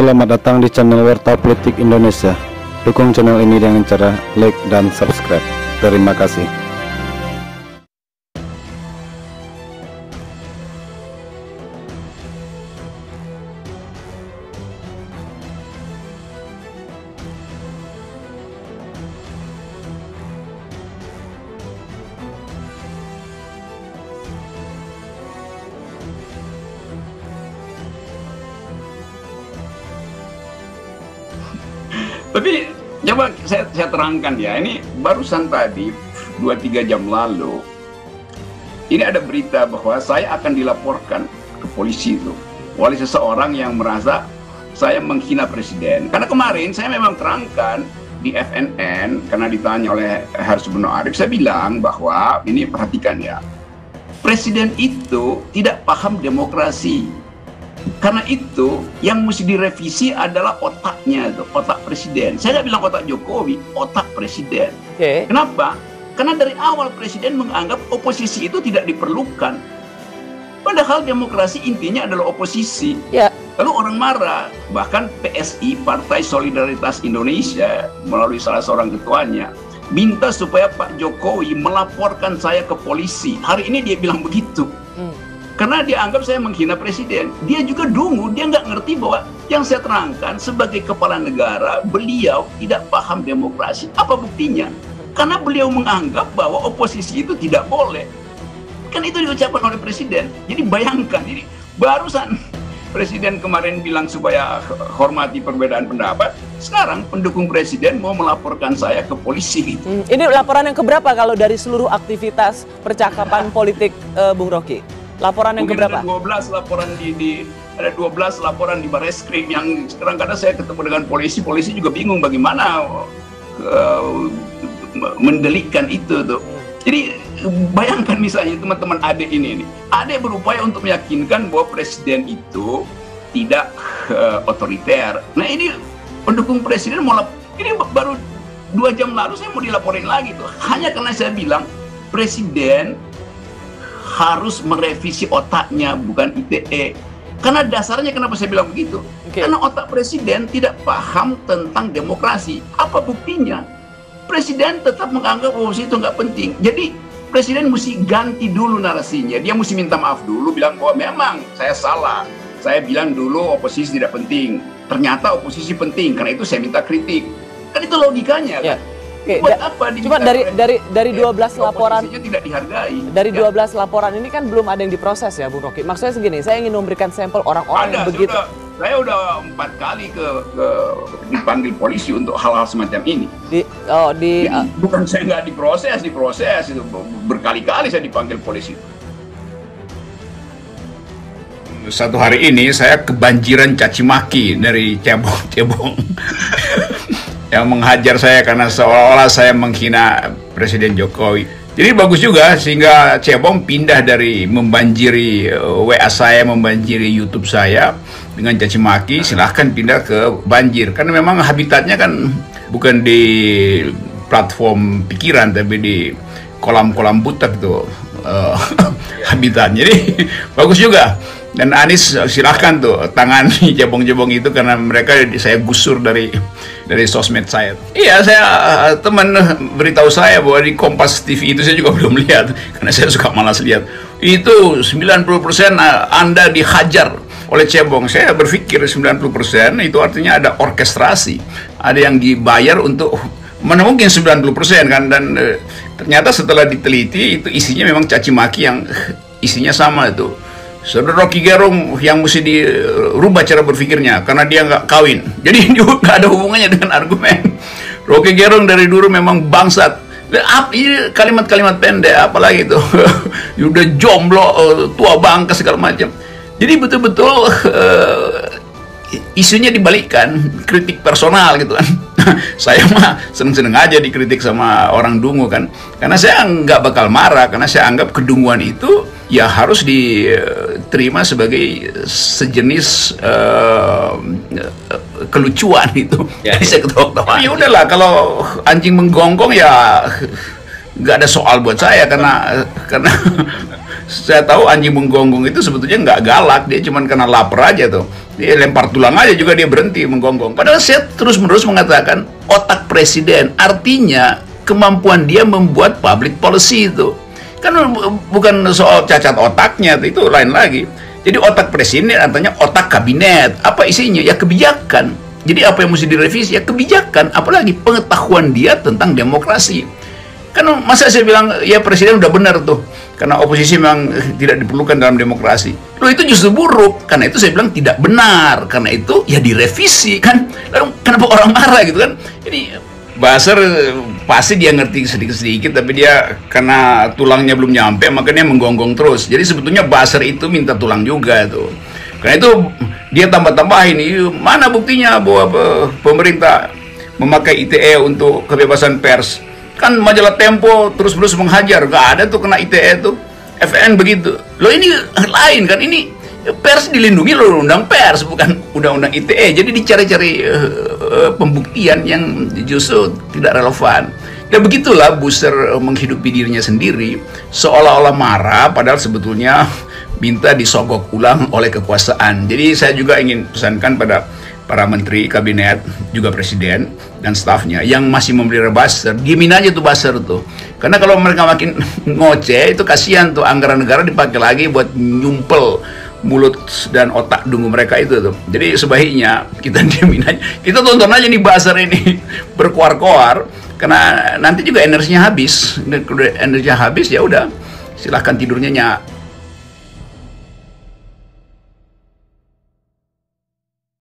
Selamat datang di channel Warta Politik Indonesia. Dukung channel ini dengan cara like dan subscribe. Terima kasih. Tapi coba saya terangkan ya, ini barusan tadi 2-3 jam lalu ini ada berita bahwa saya akan dilaporkan ke polisi itu oleh seseorang yang merasa saya menghina presiden. Karena kemarin saya memang terangkan di FNN karena ditanya oleh Harsubono Arif, saya bilang bahwa ini perhatikan ya, presiden itu tidak paham demokrasi. Karena itu yang mesti direvisi adalah otaknya, itu otak presiden. Saya nggak bilang otak Jokowi, otak presiden. Kenapa? Karena dari awal presiden menganggap oposisi itu tidak diperlukan. Padahal demokrasi intinya adalah oposisi. Lalu orang marah, bahkan PSI, Partai Solidaritas Indonesia, melalui salah seorang ketuanya, minta supaya Pak Jokowi melaporkan saya ke polisi. Hari ini dia bilang begitu. Karena dia anggap saya menghina presiden. Dia juga dungu, dia nggak ngerti bahwa yang saya terangkan sebagai kepala negara, beliau tidak paham demokrasi. Apa buktinya? Karena beliau menganggap bahwa oposisi itu tidak boleh. Kan itu diucapkan oleh presiden. Jadi bayangkan, ini barusan presiden kemarin bilang supaya hormati perbedaan pendapat. Sekarang pendukung presiden mau melaporkan saya ke polisi. Ini laporan yang keberapa kalau dari seluruh aktivitas percakapan politik Bung Rocky? Laporan yang keberapa? Ada 12 laporan ada 12 laporan di Barreskrim yang sekarang kadang saya ketemu dengan polisi juga bingung bagaimana mendelikkan itu tuh. Jadi bayangkan misalnya teman-teman Ade ini. Ade berupaya untuk meyakinkan bahwa presiden itu tidak otoriter. Nah ini pendukung presiden ini baru 2 jam lalu saya mau dilaporin lagi tuh. Hanya karena saya bilang presiden harus merevisi otaknya, bukan ITE. Karena dasarnya kenapa saya bilang begitu? Karena otak presiden tidak paham tentang demokrasi. Apa buktinya? Presiden tetap menganggap oposisi itu nggak penting. Jadi presiden mesti ganti dulu narasinya. Dia mesti minta maaf dulu, bilang bahwa memang saya salah. Saya bilang dulu oposisi tidak penting. Ternyata oposisi penting, karena itu saya minta kritik. Kan itu logikanya kan? Buat apa cuma dari 12 laporan tidak dihargai. Dari 12 laporan ini kan belum ada yang diproses ya Bung Rocky. Maksudnya segini, saya ingin memberikan sampel orang-orang yang begitu. Saya udah 4 kali dipanggil polisi untuk hal-hal semacam ini. Bukan saya nggak diproses itu berkali-kali saya dipanggil polisi. Satu hari ini saya kebanjiran caci maki dari cebong yang menghajar saya karena seolah-olah saya menghina Presiden Jokowi. Jadi bagus juga sehingga cebong pindah dari membanjiri WA saya, membanjiri YouTube saya dengan caci maki, silahkan pindah ke banjir. Karena memang habitatnya kan bukan di platform pikiran tapi di kolam-kolam butek tuh habitatnya. Jadi bagus juga. Dan Anies silahkan tuh tangani jebong-jebong itu karena mereka saya gusur dari sosmed saya. Iya, teman beritahu saya bahwa di Kompas TV itu saya juga belum lihat karena saya suka malas lihat. Itu 90% Anda dihajar oleh cebong. Saya berpikir 90% itu artinya ada orkestrasi. Ada yang dibayar untuk mana mungkin 90% kan, dan ternyata setelah diteliti itu isinya memang caci maki yang isinya sama itu. Saudara Rocky Gerung yang mesti dirubah cara berpikirnya karena dia nggak kawin. Jadi nggak ada hubungannya dengan argumen. Rocky Gerung dari dulu memang bangsat. Ini kalimat-kalimat pendek, apalagi itu udah jomblo, tua bangka segala macam. Jadi betul-betul isunya dibalikkan, kritik personal gitu kan. Saya mah seneng-seneng aja dikritik sama orang dungu kan, karena saya nggak bakal marah karena saya anggap kedunguan itu ya harus diterima sebagai sejenis kelucuan itu. Jadi saya ketawa-ketawa. Ya udahlah, kalau anjing menggonggong ya nggak ada soal buat saya karena saya tahu anjing menggonggong itu sebetulnya nggak galak, dia cuma karena lapar aja tuh. Dia lempar tulang aja juga dia berhenti menggonggong. Padahal saya terus-menerus mengatakan otak presiden, artinya kemampuan dia membuat public policy itu. Kan bukan soal cacat otaknya, itu lain lagi. Jadi otak presiden artinya otak kabinet. Apa isinya? Ya kebijakan. Jadi apa yang mesti direvisi? Ya kebijakan. Apalagi pengetahuan dia tentang demokrasi. Kan masa saya bilang ya presiden udah benar tuh, karena oposisi memang tidak diperlukan dalam demokrasi. Loh itu justru buruk. Karena itu saya bilang tidak benar. Karena itu ya direvisi kan. Lalu kenapa orang marah gitu kan? Ini Basar pasti dia ngerti sedikit-sedikit, tapi dia karena tulangnya belum nyampe makanya menggonggong terus. Jadi sebetulnya Basar itu minta tulang juga tuh. Karena itu dia tambah-tambahin, mana buktinya bahwa pemerintah memakai ITE untuk kebebasan pers? Kan majalah Tempo terus-terus menghajar, gak ada tuh kena ITE tuh. FN begitu. Loh ini lain kan, ini pers dilindungi oleh undang pers, bukan undang-undang ITE. Jadi dicari-cari pembuktian yang justru tidak relevan. Ya begitulah Buzzer menghidupi dirinya sendiri, seolah-olah marah padahal sebetulnya minta disogok ulang oleh kekuasaan. Jadi saya juga ingin pesankan pada para menteri kabinet, juga presiden dan stafnya yang masih memelihara Buzzer, diemin aja tuh Buzzer tuh. Karena kalau mereka makin ngoceh itu kasihan tuh, anggaran negara dipakai lagi buat nyumpel mulut dan otak dungu mereka itu tuh. Jadi sebaiknya kita diemin aja, kita tonton aja nih Buzzer ini berkoar-koar, karena nanti juga energinya habis. Dan kalau energinya habis ya udah silahkan tidurnya nyak.